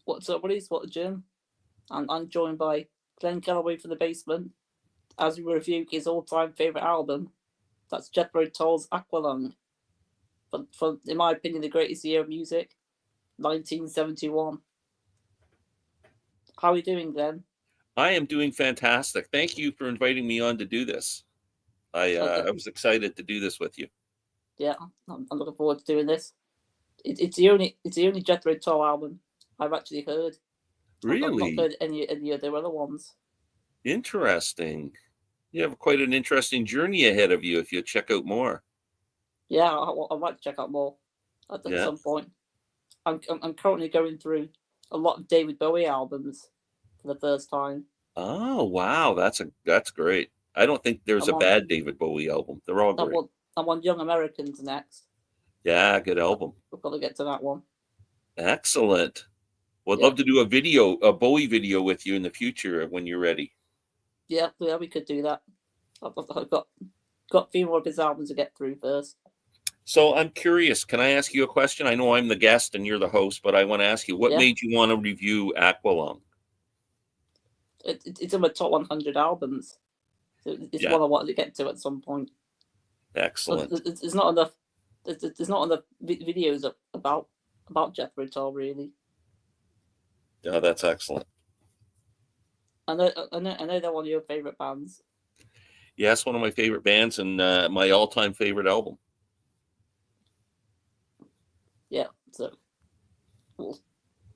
What's up, buddies? What the gym? I'm joined by Glen Kellaway from the basement as we review his all-time favorite album. That's Jethro Tull's Aqualung. For in my opinion, the greatest year of music, 1971. How are you doing, Glenn? I am doing fantastic. Thank you for inviting me on to do this. I was excited to do this with you. Yeah, I'm looking forward to doing this. It's the only Jethro Tull album I've actually heard. I've not Really heard any of their other ones. interesting. You have quite an interesting journey ahead of you if you check out more. Yeah, I'd like to check out more at Yeah. some point. I'm currently going through a lot of David Bowie albums for the first time. Oh wow, that's great. I don't think there's I'm a on bad David Bowie album. They're all I'm great. on, I'm on Young Americans next. Yeah, good album. We've got to get to that one. Excellent. Would Yeah, love to do a Bowie video with you in the future when you're ready. yeah, we could do that. I've got a few more of his albums to get through first. So I'm curious, can I ask you a question? I know I'm the guest and you're the host, but I want to ask you, what Yeah, made you want to review Aqualung? it's in my top 100 albums. So it's Yeah, one I wanted to get to at some point. But excellent. it's not enough. There's not enough videos about Jethro Tull really. Yeah, that's excellent. I know they're one of your favorite bands. Yeah, it's one of my favorite bands and my all-time favorite album. Yeah, so well,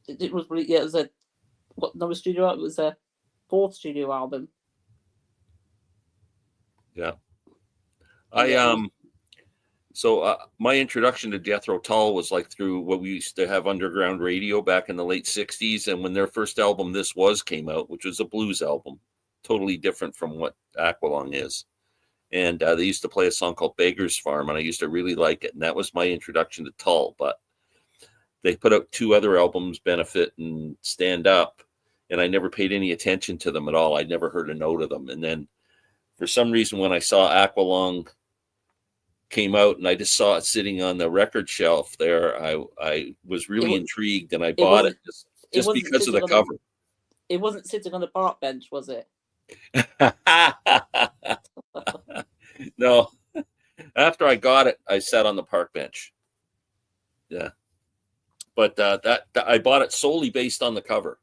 it was really yeah. It was a what number studio? It was a fourth studio album. Yeah, And I yeah, it was. so my introduction to Jethro Tull was like through what we used to have underground radio back in the late '60s, and when their first album, This Was, came out, which was a blues album, totally different from what Aqualung is. And they used to play a song called Beggar's Farm, and I used to really like it, and that was my introduction to Tull. But they put out two other albums, Benefit and Stand Up, and I never paid any attention to them at all. I'd never heard a note of them. And then for some reason, when I saw Aqualung came out and I just saw it sitting on the record shelf there, I was It really was. intrigued and I It bought it wasn't. It just wasn't because of sitting the on the. cover. It wasn't sitting on the park bench, was it? No, after I got it, I sat on the park bench. Yeah, but that I bought it solely based on the cover.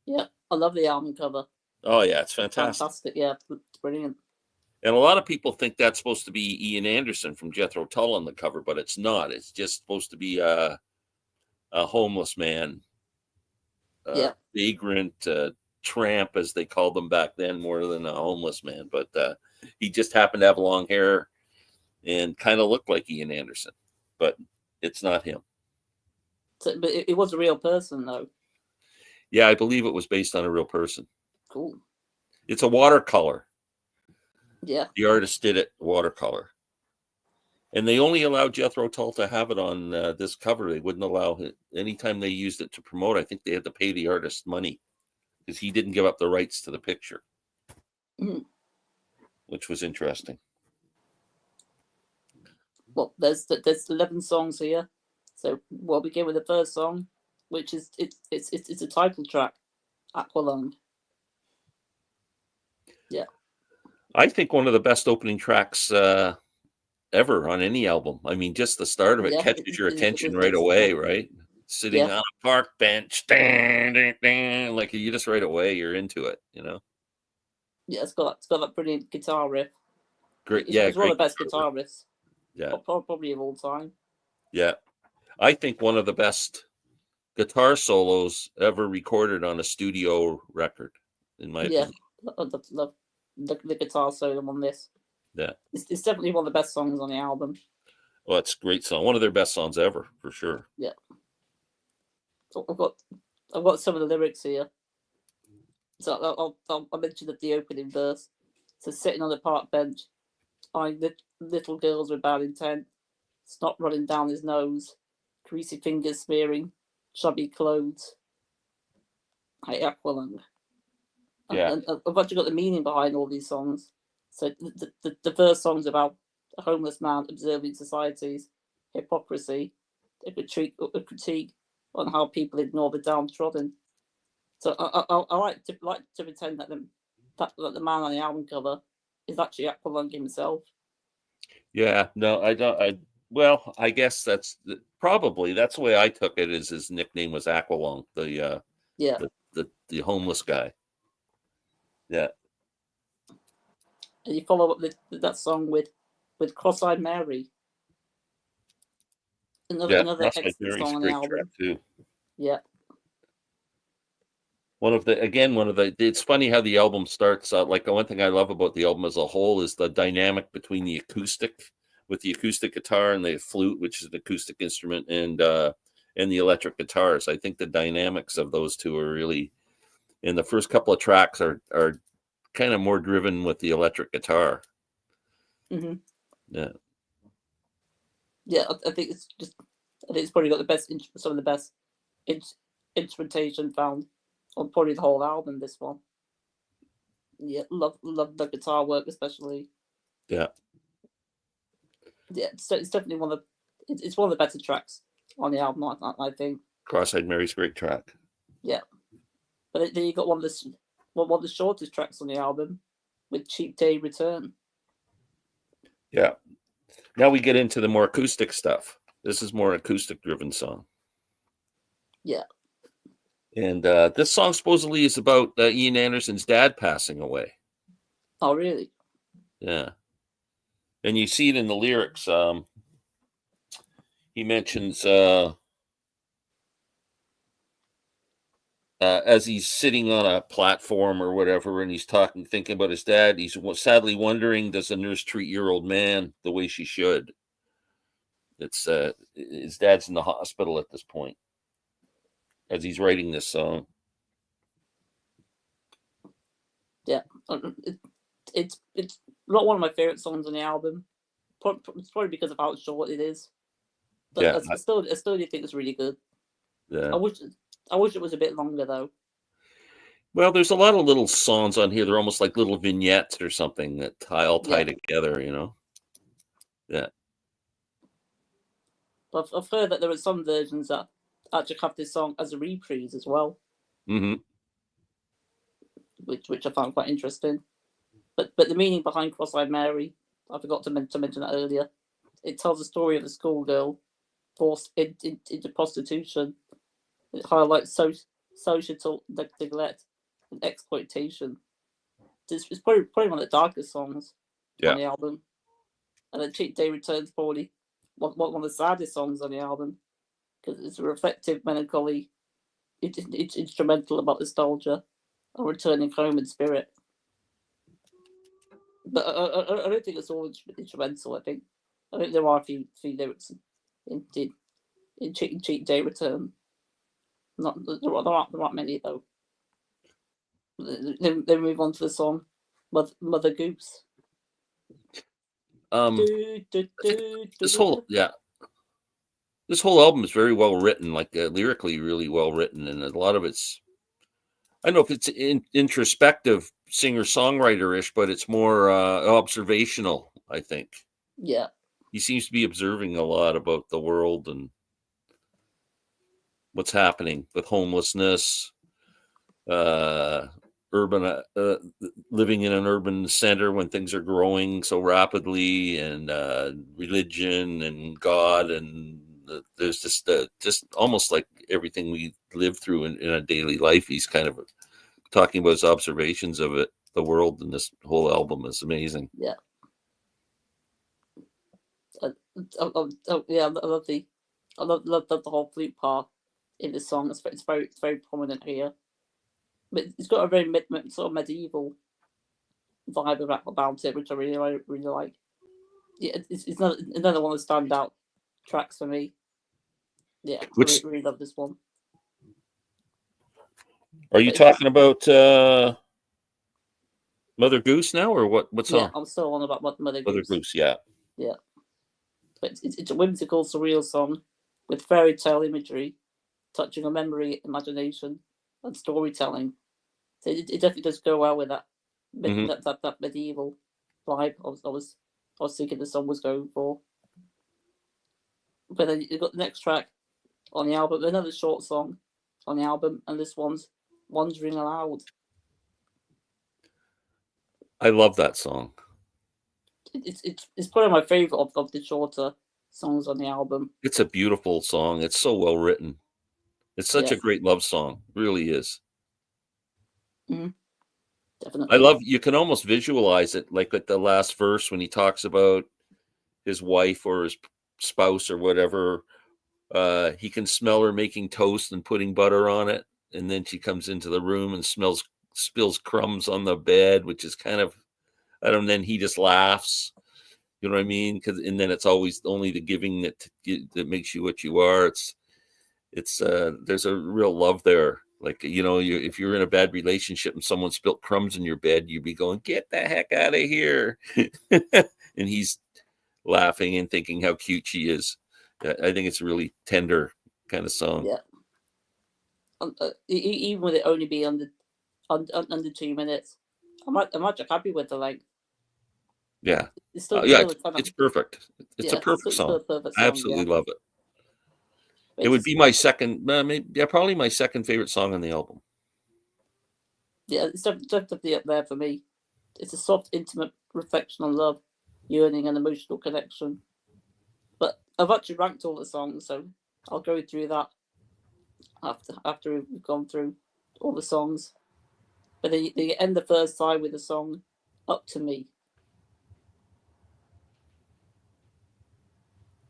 Yeah, I love the album cover. Oh yeah, it's fantastic. Fantastic. Yeah, it's brilliant. And a lot of people think that's supposed to be Ian Anderson from Jethro Tull on the cover, but it's not. It's just supposed to be a homeless man, Yeah, vagrant, tramp, as they called them back then, more than a homeless man. But he just happened to have long hair and kind of looked like Ian Anderson, but it's not him. so, but it was a real person though. Yeah, I believe it was based on a real person. Cool. It's a watercolor. Yeah, The artist did it watercolor. And they only allowed Jethro Tull to have it on this cover. They wouldn't allow it anytime they used it to promote. I think they had to pay the artist money because he didn't give up the rights to the picture, which was interesting. well, there's 11 songs here, so we'll begin with the first song, which is it's a title track, Aqualung. Yeah, I think one of the best opening tracks ever on any album. I mean, just the start of it yeah, catches your attention right it's away, right? Sitting yeah, on a park bench, like you just right away you're into it, you know. yeah. It's got that brilliant guitar riff. Great, It's, yeah, it's one of great. the best guitar riffs, Yeah, probably of all time. yeah. I think one of the best guitar solos ever recorded on a studio record, in my Yeah, opinion. love the guitar solo on this. Yeah. It's definitely one of the best songs on the album. Well, it's a great song. One of their best songs ever, for sure. Yeah. So I've got some of the lyrics here. So I'll mention that the opening verse. So sitting on the park bench, eyeing little girls with bad intent, snot running down his nose, greasy fingers smearing chubby clothes. Hey, Aqualung. Yeah. And I've actually got the meaning behind all these songs. So the first song's about a homeless man observing society's hypocrisy, a critique on how people ignore the downtrodden. So I like to pretend that the man on the album cover is actually Aqualung himself. Yeah, no, I don't. Well, I guess that's probably that's the way I took it. Is his nickname was Aqualung, Yeah. the homeless guy. Yeah. And you follow up that song with Cross-Eyed Mary. Another excellent song on the album too. Yeah. It's funny how the album starts. Like the one thing I love about the album as a whole is the dynamic between the acoustic with the acoustic guitar and the flute, which is an acoustic instrument, and the electric guitars. I think the dynamics of those two are really, in the first couple of tracks are kind of more driven with the electric guitar. Mm-hmm. Yeah. Yeah, I think it's probably got some of the best instrumentation found on probably the whole album. This one, yeah, love the guitar work especially. Yeah, so it's definitely one of the better tracks on the album. I think. Cross-Eyed Mary's a great track. Yeah, but then you got one of the shortest tracks on the album with "Cheap Day Return." Yeah. Now we get into the more acoustic stuff. This is more acoustic-driven song. Yeah. And this song supposedly is about Ian Anderson's dad passing away. Oh, really? Yeah. And you see it in the lyrics. He mentions as he's sitting on a platform or whatever, and he's thinking about his dad. He's sadly wondering, does a nurse treat your old man the way she should? It's his dad's in the hospital at this point as he's writing this song. Yeah, it's not one of my favorite songs on the album. It's probably because of how short it is. But Yeah, I still do think it's really good. Yeah. I wish it was a bit longer though. Well, there's a lot of little songs on here. They're almost like little vignettes or something that tie together, you know. Yeah. But I've heard that there are some versions that actually have this song as a reprise as well. Mm-hmm. Which I found quite interesting. But the meaning behind Cross-Eyed Mary, I forgot to mention that earlier. It tells the story of a schoolgirl forced into prostitution. It highlights social neglect and exploitation. It's probably one of the darkest songs on the album. And then Cheap Day Returns probably one of the saddest songs on the album because it's a reflective, melancholy, it's instrumental about nostalgia and returning home in spirit. But I don't think it's all instrumental. I think there are a few lyrics in Cheap Day Return. There aren't many though. Then move on to the song Mother Goose. This whole album is very well written, like lyrically really well written, and a lot of it's, I don't know if it's introspective singer-songwriter-ish, but it's more observational, I think. Yeah. He seems to be observing a lot about the world and what's happening with homelessness, urban living in an urban center when things are growing so rapidly, and religion and God, and there's just almost like everything we live through in a daily life. He's kind of talking about his observations of it, the world, and this whole album is amazing. Yeah. I love the whole flute part in the song. It's very prominent here. But it's got a very sort of medieval vibe about it, which I really like. Yeah, it's another one of the standout tracks for me. Yeah, I really love this one. Are you talking about Mother Goose now, or what song? Yeah, I'm still on about Mother Goose. Mother Goose, yeah. Yeah. But it's a whimsical, surreal song with fairy tale imagery, touching on memory, imagination, and storytelling. So it definitely does go well with that that medieval vibe I was thinking the song was going for. But then you've got the next track, on the album, another short song on the album, and this one's Wandering Aloud. I love that song. It's probably my favorite of the shorter songs on the album. It's a beautiful song. It's so well written. It's such a great love song. It really is. Mm-hmm. Definitely. I love, you can almost visualize it, like at the last verse when he talks about his wife or his spouse or whatever. He can smell her making toast and putting butter on it, and then she comes into the room and spills crumbs on the bed, which is kind of, I don't know, then he just laughs. You know what I mean? And then it's always only the giving that makes you what you are. It's there's a real love there. Like, if you're in a bad relationship and someone spilt crumbs in your bed, you'd be going, "Get the heck out of here." And he's laughing and thinking how cute she is. I think it's a really tender kind of song. Yeah. Even with it only be under 2 minutes, I'm actually happy with the length. Yeah. It's still, it's perfect. It's a perfect song. I absolutely love it. It would be my second, probably my second favorite song on the album. Yeah, it's definitely up there for me. It's a soft, intimate reflection on love, yearning, and emotional connection. But I've actually ranked all the songs, so I'll go through that after we've gone through all the songs. But they end the first side with the song "Up to Me."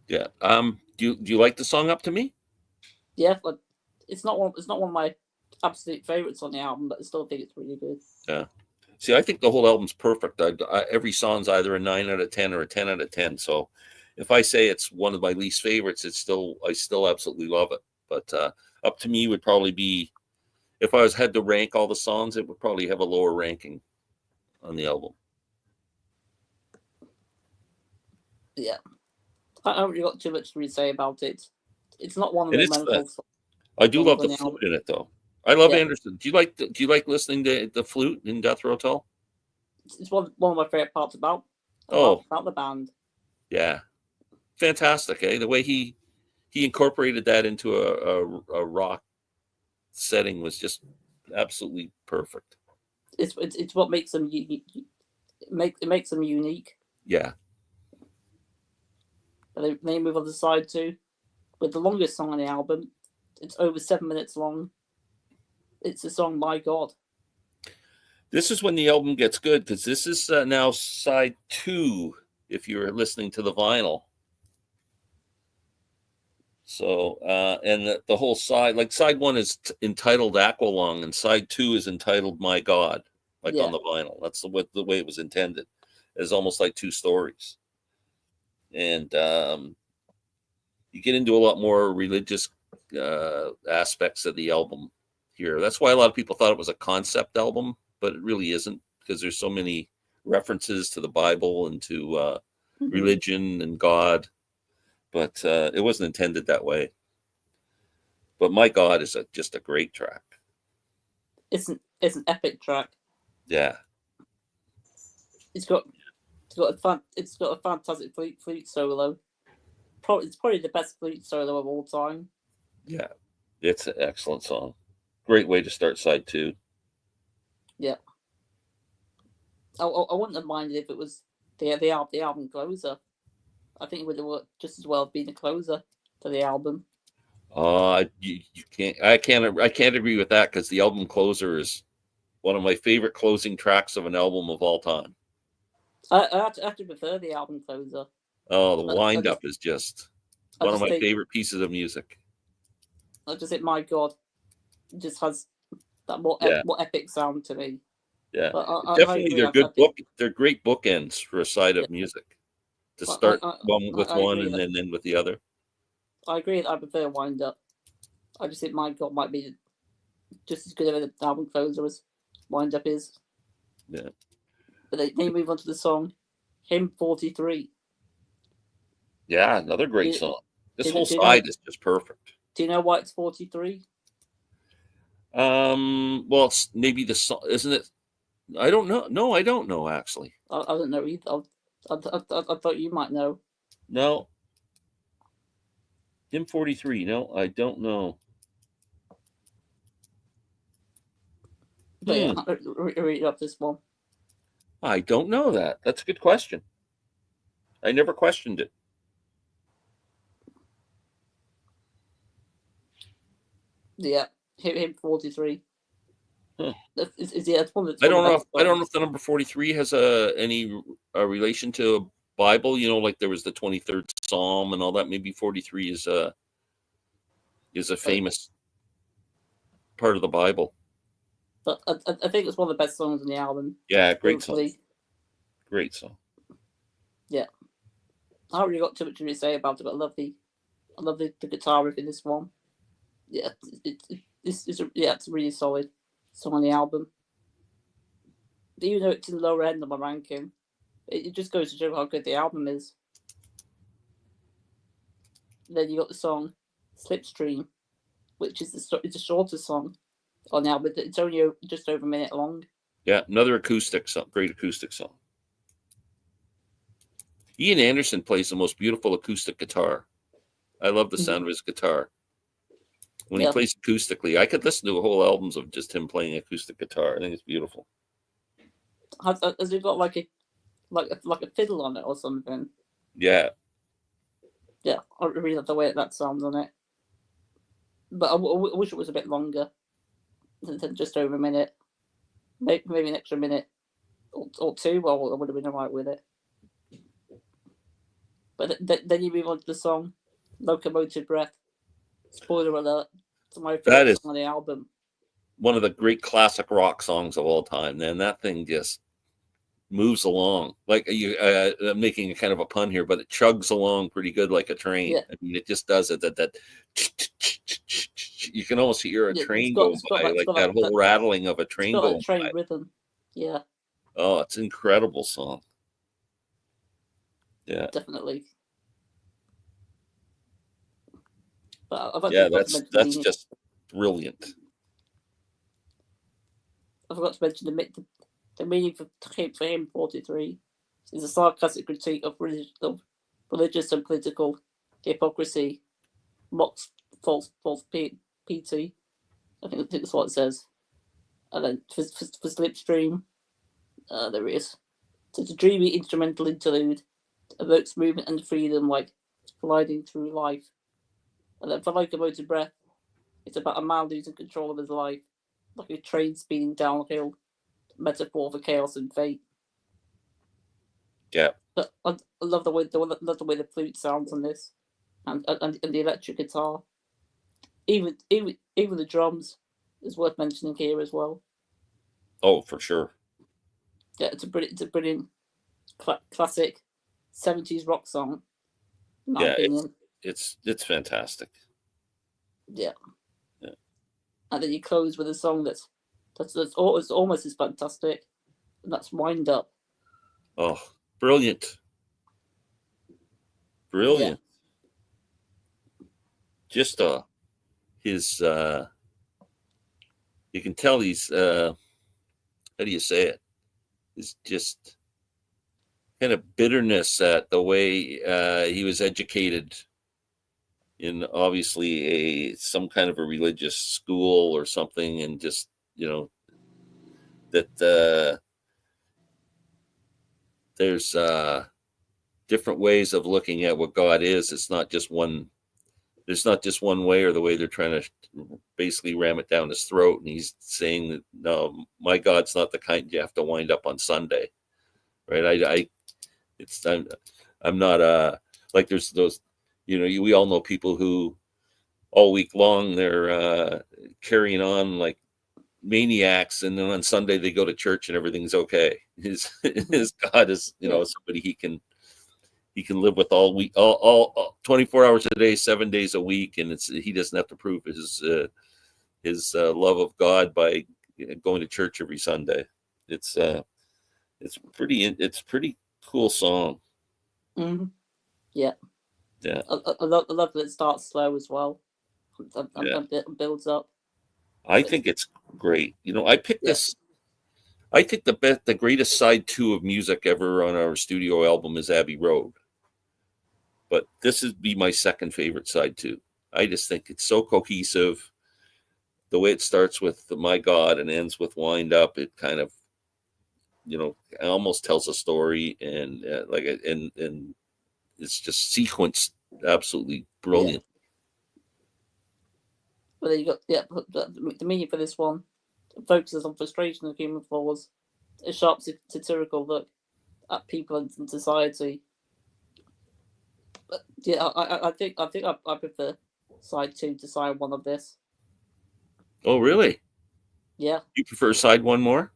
Yeah. Do you like the song "Up to Me"? Yeah, but it's not one of my absolute favorites on the album, but I still think it's really good. Yeah. See, I think the whole album's perfect. Every song's either a 9 out of 10 or a 10 out of 10. So if I say it's one of my least favorites, I still absolutely love it. But "Up to Me" would probably be, if I had to rank all the songs, it would probably have a lower ranking on the album. Yeah. I haven't really got too much to really say about it. It's not one of the memorable songs. I do love the flute in it, though. I love Anderson. Do you like listening to the flute in Jethro Tull? It's one of my favorite parts about the band. Yeah, fantastic. The way he incorporated that into a rock setting was just absolutely perfect. It's what makes them unique. It makes them unique. Yeah. But they move on to side 2 with the longest song on the album. It's over 7 minutes long. It's the song "My God." This is when the album gets good, because this is now side 2 if you're listening to the vinyl. So and the whole side, like side 1 is entitled "Aqualung" and side 2 is entitled "My God," like on the vinyl. That's the way it was intended. It's almost like 2 stories. And you get into a lot more religious aspects of the album here. That's why a lot of people thought it was a concept album, but it really isn't, because there's so many references to the Bible and to religion and God. But it wasn't intended that way. But "My God" is just a great track. It's an epic track. Yeah. It's got a fantastic flute solo. It's probably the best flute solo of all time. Yeah, it's an excellent song. Great way to start side 2. Yeah. I wouldn't have minded if it was the album closer. I think it would have worked just as well being a closer to the album. You can't. I can't agree with that, because the album closer is one of my favorite closing tracks of an album of all time. I actually prefer the album closer. Oh, the wind up is just one of my favorite pieces of music. I just think "My God" just has that more epic sound to me. Yeah, definitely. They're great bookends for a side of music, to start one with one and then end with the other. I agree. I prefer "Wind Up." I just think "My God" might be just as good of an album closer as "Wind Up" is. Yeah. But they move on to the song "Hymn 43." Yeah, another great song. This whole side is just perfect. Do you know why it's 43? Well, it's maybe the song, isn't it? I don't know. No, I don't know, actually. I don't know either. I thought you might know. No. Him 43. No, I don't know. But yeah, read up this one. I don't know that. That's a good question. I never questioned it. Yeah, him 43. Huh. It's one of the I don't know. best I don't know songs. if the number 43 has any relation to a Bible. You know, like there was the 23rd Psalm and all that. Maybe 43 is a famous part of the Bible. But I think it's one of the best songs on the album. Yeah, great song. Hopefully. Great song. Yeah. I haven't really got too much to say about it, but I love the guitar riff in this one. Yeah, it's a really solid song on the album. Even though it's in the lower end of my ranking, it just goes to show how good the album is. Then you got the song Slipstream, which is it's a shorter song on the album. It's only just over a minute long. Yeah, another acoustic song. Great acoustic song. Ian Anderson plays the most beautiful acoustic guitar. I love the sound of his guitar. When he plays acoustically, I could listen to whole albums of just him playing acoustic guitar. I think it's beautiful. Has it got like a fiddle on it or something? Yeah. Yeah, I really love the way that sounds on it. But I wish it was a bit longer than just over a minute. Maybe an extra minute or two. Well, I would have been alright with it. But then you move on to the song Locomotive Breath. Spoiler alert. It's my favorite song on the album. One of the great classic rock songs of all time. Man, that thing just moves along. Like I'm making a kind of a pun here, but it chugs along pretty good like a train. Yeah. I mean, it just does it. That you can almost hear a train go by, like that whole rattling of a train going train by. Rhythm. Yeah. Oh, it's an incredible song. Yeah. Definitely. But that's just brilliant. I forgot to mention the meaning for him 43 is a sarcastic critique of religious and political hypocrisy, mocks false piety. I think that's what it says. And then for Slipstream, there is. So it's a dreamy instrumental interlude, evokes movement and freedom like gliding through life. And then for Locomotive Breath, it's about a man losing control of his life, like a train speeding downhill, metaphor for chaos and fate. Yeah. But I love the way the flute sounds on this, and the electric guitar. Even the drums is worth mentioning here as well. Oh, for sure. Yeah, it's a brilliant classic 70s rock song. In my opinion. It's fantastic. Yeah. And then you close with a song that's almost as fantastic, and that's Wind Up. Oh, brilliant. Brilliant. Yeah. Just his you can tell he's how do you say it? It's just kind of bitterness at the way he was educated in obviously some kind of a religious school or something, and just that there's different ways of looking at what God is. It's not just one. There's not just one way, or the way they're trying to basically ram it down his throat. And he's saying that no, my God's not the kind you have to wind up on Sunday, right? I'm not like there's those. We all know people who all week long they're carrying on like maniacs, and then on Sunday they go to church and everything's okay. His God is somebody he can live with all week, all 24 hours a day, 7 days a week, and he doesn't have to prove his love of God by going to church every Sunday. It's pretty cool song. Mm-hmm. Yeah. Yeah. I love that it starts slow as well. And builds up. I think it's great. I picked this. I think the greatest side 2 of music ever on our studio album is Abbey Road. But this would be my second favorite side 2. I just think it's so cohesive. The way it starts with the My God and ends with Wind Up, it kind of, it almost tells a story, and and it's just sequenced absolutely brilliant. But then you got the meaning for this one focuses on frustration of human flaws, a sharp satirical look at people and society. But yeah, I think I prefer side 2 to side 1 of this. Oh, really? Yeah. You prefer side 1 more?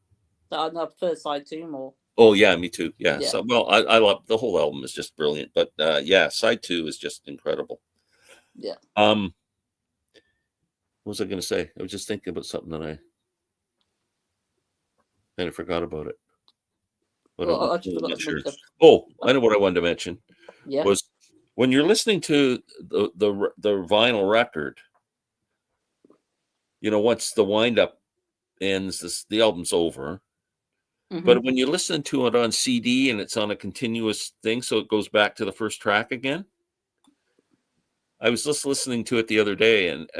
I prefer side 2 more. Oh yeah, me too. Yeah. Yeah. So, well, I love the whole album is just brilliant, but yeah, side 2 is just incredible. Yeah. What was I going to say? I was just thinking about something that I kind of forgot about it. Well, I just forgot to sure. mention. Oh, I know what I wanted to mention. Yeah. Was when you're listening to the vinyl record, once the wind up ends, the album's over. Mm-hmm. But when you listen to it on CD and it's on a continuous thing, so it goes back to the first track again. I was just listening to it the other day, and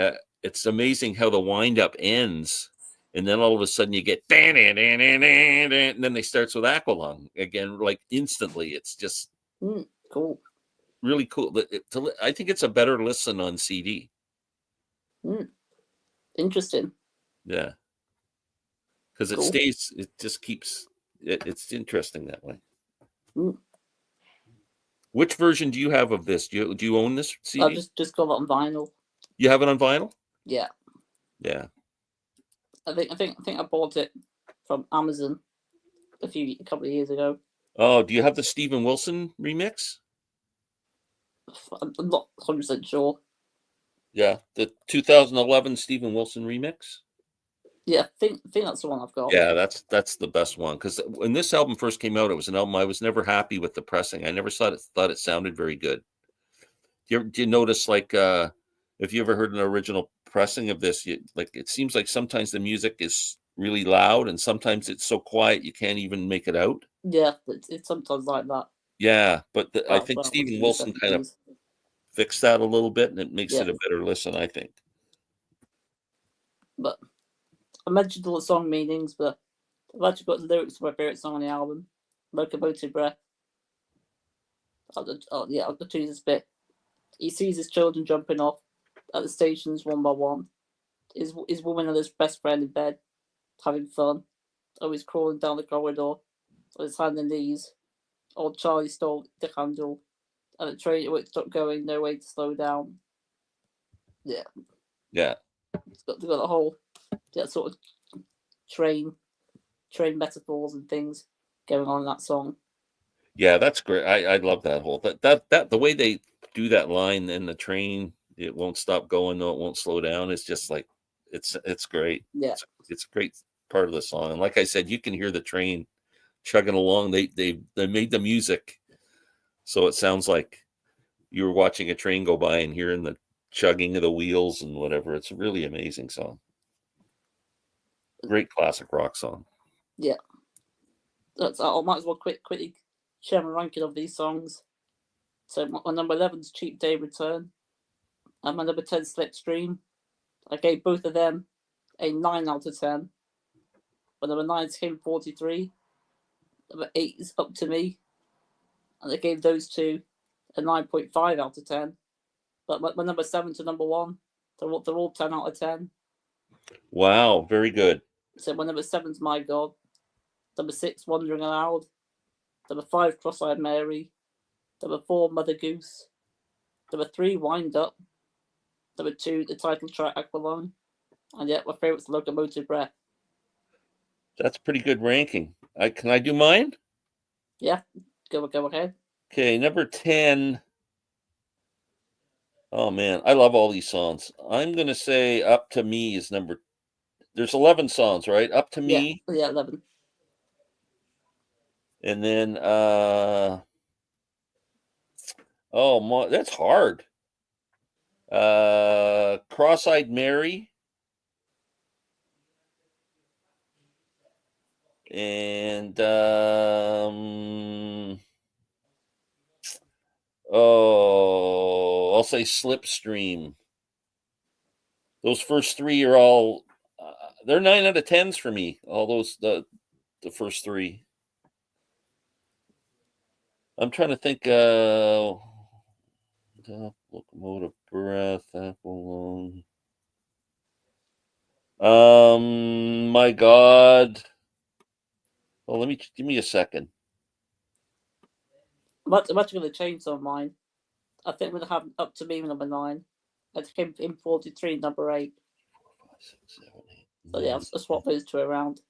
it's amazing how the wind up ends, and then all of a sudden you get and then they starts with Aqualung again, like instantly. It's just cool, really cool. I think it's a better listen on CD. Interesting. Yeah, because it stays. It just keeps. It's interesting that way. Which version do you have of this? Do you own this CD? I just got it on vinyl. You have it on vinyl? Yeah. Yeah. I think I bought it from Amazon a couple of years ago. Oh, do you have the Steven Wilson remix? I'm not 100% sure. Yeah, the 2011 Steven Wilson remix. Yeah, I think that's the one I've got. Yeah, that's the best one, because when this album first came out, it was an album I was never happy with the pressing. I never thought it sounded very good. Do you notice, like, if you ever heard an original pressing of this, it seems like sometimes the music is really loud and sometimes it's so quiet you can't even make it out. Yeah, it's sometimes like that. Yeah, but I think Steven Wilson kind of fixed that a little bit, and it makes it a better listen, I think. But I mentioned all the song meanings, but I've actually got the lyrics to my favorite song on the album, "Locomotive Breath." I'll choose this bit. He sees his children jumping off at the stations one by one. His woman and his best friend in bed, having fun. Always crawling down the corridor on his hands and knees. Old Charlie stole the candle, and the train won't stop going. No way to slow down. Yeah. Yeah. It's got a whole sort of train metaphors and things going on in that song. Yeah, that's great. I love that whole that the way they do that line in the train. It won't stop going, no, it won't slow down. It's just like it's great. Yeah, it's a great part of the song. And like I said, you can hear the train chugging along. They made the music so it sounds like you were watching a train go by and hearing the chugging of the wheels and whatever. It's a really amazing song. Great classic rock song. Yeah. I might as well quickly share my ranking of these songs. So my number 11 is Cheap Day Return, and my number 10 Slipstream. I gave both of them a 9 out of 10. My number 9 is Hymn 43. Number 8 is Up to Me, and I gave those two a 9.5 out of 10. But my number 7 to number 1, they're all 10 out of 10. Wow, very good. So my number 7 is My God. Number 6, Wandering Aloud. Number 5, Cross-Eyed Mary. Number 4, Mother Goose. Number 3, Wind Up. Number 2, the title track Aqualung. And yet my favourite's Locomotive Breath. That's a pretty good ranking. Can I do mine? Yeah, go ahead. Okay, number 10. Oh man, I love all these songs. I'm gonna say Up to Me is number. There's 11 songs, right? Up to Me. Yeah, 11. And then that's hard. Cross-Eyed Mary. And I'll say Slipstream. Those first three are all they're 9 out of 10s for me. All those the first three. I'm trying to think. Locomotive Breath, Aqualung. My God. Well, give me a second. I'm actually going to change some of mine. I think we're going to have Up to Me number 9. I think him 43 number 8. 4, 5, 6, 7, 8. So yeah, I'll swap those two around.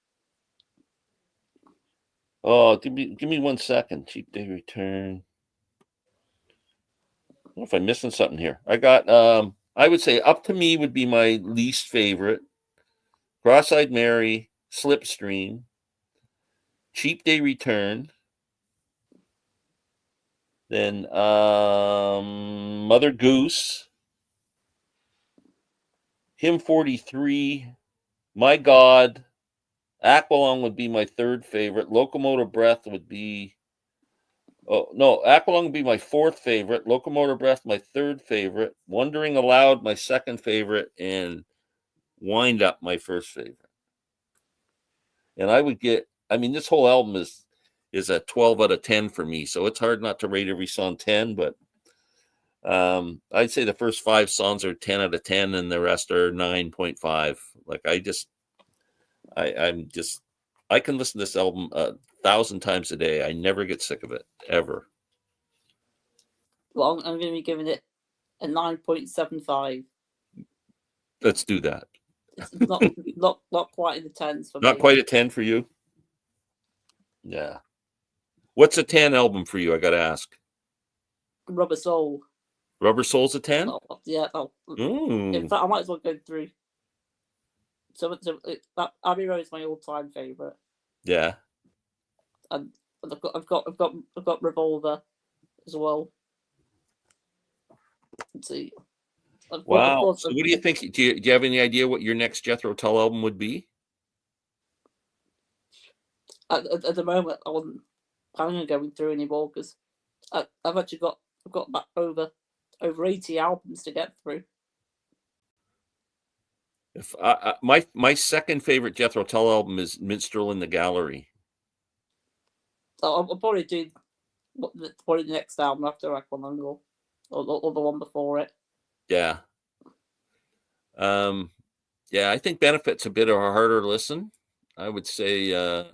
Oh, give me 1 second. Cheap Day Return. I don't know if I'm missing something here. I got I would say Up to Me would be my least favorite. Cross-Eyed Mary, Slipstream, Cheap Day Return. Then Mother Goose, Hymn 43, My God, Aqualung would be my third favorite. Locomotive Breath would be Aqualung would be my fourth favorite. Locomotive Breath, my third favorite. Wondering Aloud, my second favorite, and Wind Up, my first favorite. And I would this whole album is a 12 out of 10 for me, so it's hard not to rate every song 10, but I'd say the first 5 songs are 10 out of 10 and the rest are 9.5. Like I can listen to this album 1,000 times a day. I never get sick of it, ever. Well, I'm going to be giving it a 9.75. Let's do that. It's not quite in the 10s for me. Not quite a 10 for you? Yeah. What's a 10 album for you? I got to ask. Rubber Soul. Rubber Soul's a 10? Oh, yeah. Oh. In fact, I might as well go through. So Abbey Road is my all-time favorite. Yeah. And I've got Revolver as well. Let's see. Wow. So what do you think? Do you have any idea what your next Jethro Tull album would be? At the moment, I wasn't planning on going through any more because I've actually got back over 80 albums to get through. If my second favorite Jethro Tull album is Minstrel in the Gallery. So I'll probably do the next album after Aqualung or the one before it. Yeah. Yeah, I think Benefit's a bit of a harder listen. I would say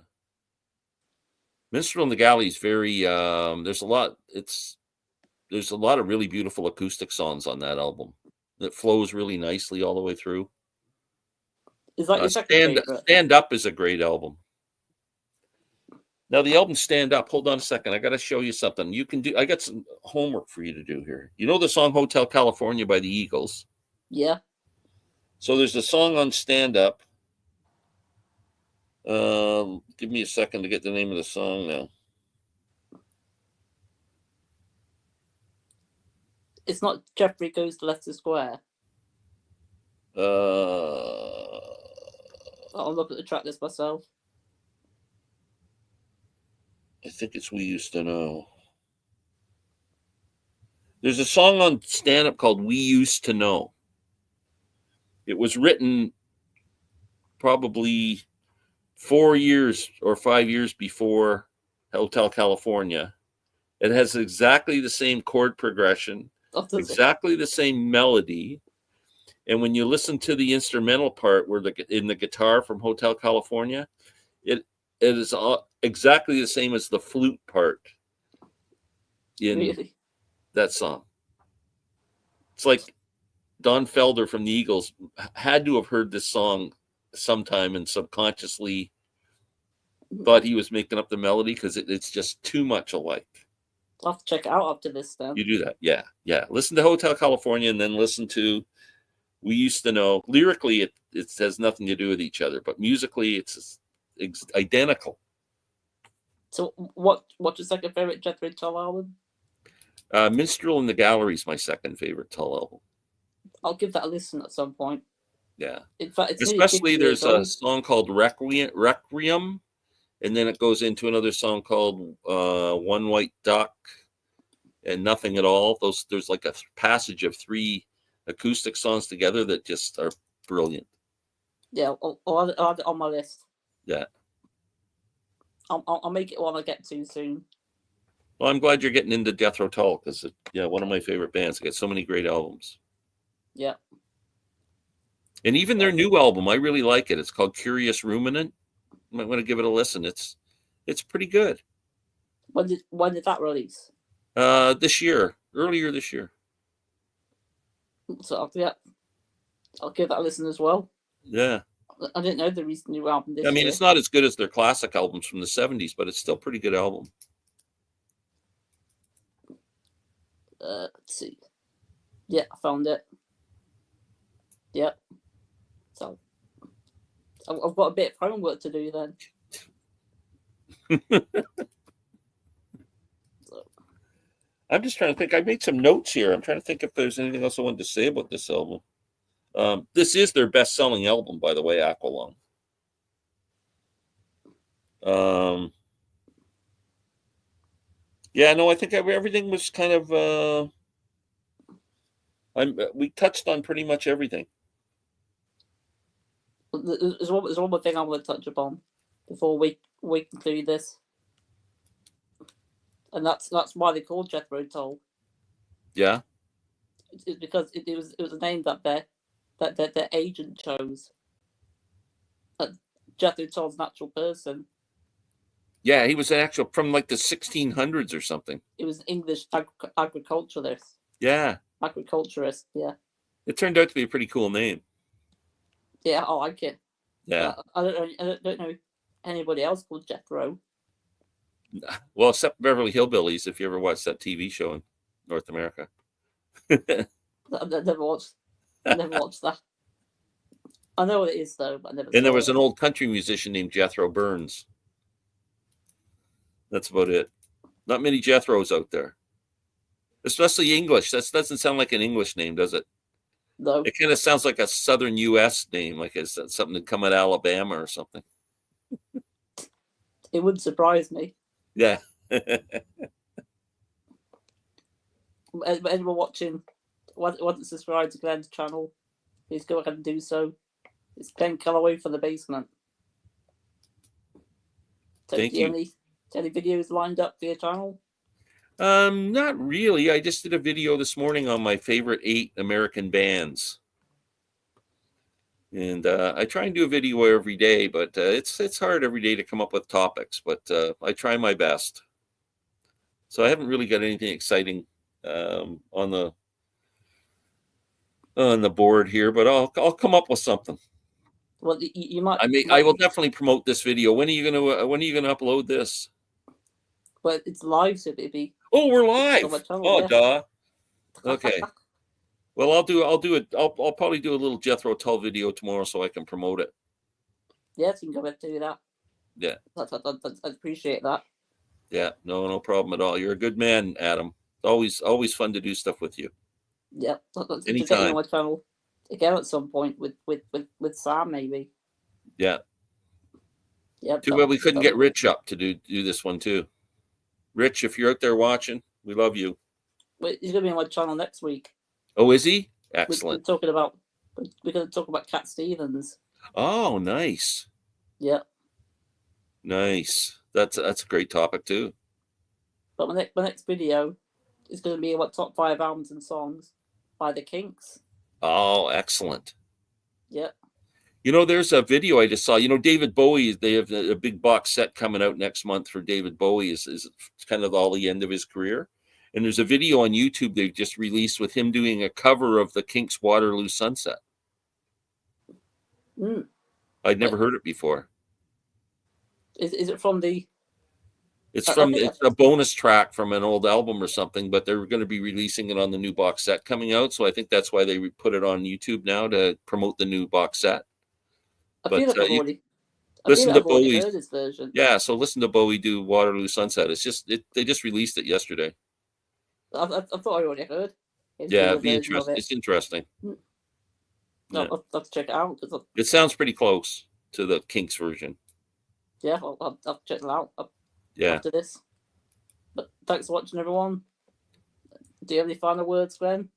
Minstrel in the Gallery is very there's a lot of really beautiful acoustic songs on that album that flows really nicely all the way through. Is that your second favorite? Stand Up is a great album. Now the album Stand Up, hold on a second. I got to show you something. I got some homework for you to do here. You know the song Hotel California by the Eagles? Yeah. So there's a song on Stand Up. Give me a second to get the name of the song now. It's not Jeffrey Goes to Leicester Square. I'll look at the track list myself. I think it's We Used to Know. There's a song on Stand Up called We Used to Know. It was written probably 4 years or 5 years before Hotel California. It has exactly the same chord progression, exactly the same melody. And when you listen to the instrumental part where in the guitar from Hotel California, it is exactly the same as the flute part in that song. It's like Don Felder from the Eagles had to have heard this song sometime and subconsciously thought he was making up the melody because it's just too much alike. I'll have to check it out after this then. You do that. Yeah. Listen to Hotel California and then listen to We Used to Know. Lyrically, it has nothing to do with each other, but musically, it's identical. So, what's your second favorite Jethro Tull album? Minstrel in the Gallery is my second favorite Tull album. I'll give that a listen at some point. Yeah. In fact, especially there's a song called Requiem, and then it goes into another song called One White Duck and Nothing at All. There's like a passage of 3 acoustic songs together that just are brilliant. Yeah, I'll add it on my list. Yeah. I'll make it one I get to soon. Well, I'm glad you're getting into Jethro Tull because, one of my favorite bands. They got so many great albums. Yeah. And even their new album, I really like it. It's called Curious Ruminant. You might want to give it a listen. It's pretty good. When did that release? This year, earlier this year. So I'll give that a listen as well. Yeah. I didn't know the recent new album this year. It's not as good as their classic albums from the 70s, but it's still a pretty good album. Let's see. Yeah, I found it. Yeah. So I've got a bit of homework to do then. I'm just trying to think. I made some notes here. I'm trying to think if there's anything else I wanted to say about this album. This is their best-selling album, by the way, Aqualung. I think everything was kind of. We touched on pretty much everything. There's one more thing I want to touch upon before we conclude this, and that's why they called Jethro Tull. Yeah, it's because it was a name that their agent chose. Jethro Tull's an actual person. Yeah, he was actual from like the 1600s or something. He was an English agriculturalist. Yeah. Agriculturist, yeah. It turned out to be a pretty cool name. Yeah, I like it. Yeah. I don't know anybody else called Jethro. Well, except Beverly Hillbillies, if you ever watched that TV show in North America. I've never watched that. I know what it is though, but I never. And there was an old country musician named Jethro Burns. That's about it. Not many Jethros out there, especially English. That doesn't sound like an English name, does it? No. It kind of sounds like a Southern U.S. name, like it's something to come out of Alabama or something. It wouldn't surprise me. Yeah. Anyone watching wasn't subscribed to Glen's channel, please go ahead and do so. It's Glen Kellaway for the basement. So Thank you. Any videos lined up for your channel? Not really. I just did a video this morning on my favorite 8 American bands. And I try and do a video every day, but it's hard every day to come up with topics, but I try my best. So I haven't really got anything exciting on the board here, but I'll come up with something. Well, you might. I will definitely promote this video. When are you gonna upload this? Well, it's live, so it'll be. Oh, we're live. Channel, yeah. Duh. Okay. Well, I'll do it. I'll probably do a little Jethro Tull video tomorrow so I can promote it. Yes, you can go ahead and do that. Yeah. I appreciate that. Yeah, no problem at all. You're a good man, Adam. It's always fun to do stuff with you. Yeah. Anytime. To get you on my channel again at some point with Sam maybe. Yeah. Yeah. Too bad we couldn't get Rich up to do this one too. Rich, if you're out there watching, we love you. Wait, he's gonna be on my channel next week. Oh, is he? Excellent. We're going to talk about Cat Stevens. Oh, nice. Yeah. Nice. That's a great topic too. But my next video is going to be about top 5 albums and songs by the Kinks. Oh, excellent. Yeah. There's a video I just saw. David Bowie, they have a big box set coming out next month for David Bowie. Is kind of all the end of his career. And there's a video on YouTube they've just released with him doing a cover of the Kinks' Waterloo Sunset. I'd never heard it before. Is it from the... It's a bonus track from an old album or something, but they're going to be releasing it on the new box set coming out. So I think that's why they put it on YouTube now to promote the new box set. Listen to Bowie. Version. Yeah, so listen to Bowie do Waterloo Sunset. They just released it yesterday. I thought I already heard. Yeah, it'd be interesting. It's interesting. No, yeah. I'll have to check it out. It sounds pretty close to the Kinks version. Yeah, I'll check it out after this. But thanks for watching, everyone. Do you have any final words, Glenn?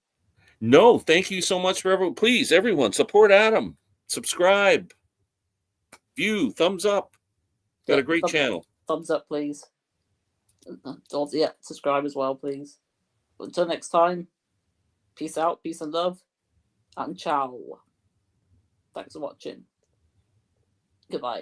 No, thank you so much for everyone. Please, everyone, support Adam. Subscribe, view, thumbs up. Got a great channel. Thumbs up, please. Yeah, subscribe as well, please. Until next time, peace out, peace and love, and ciao. Thanks for watching. Goodbye.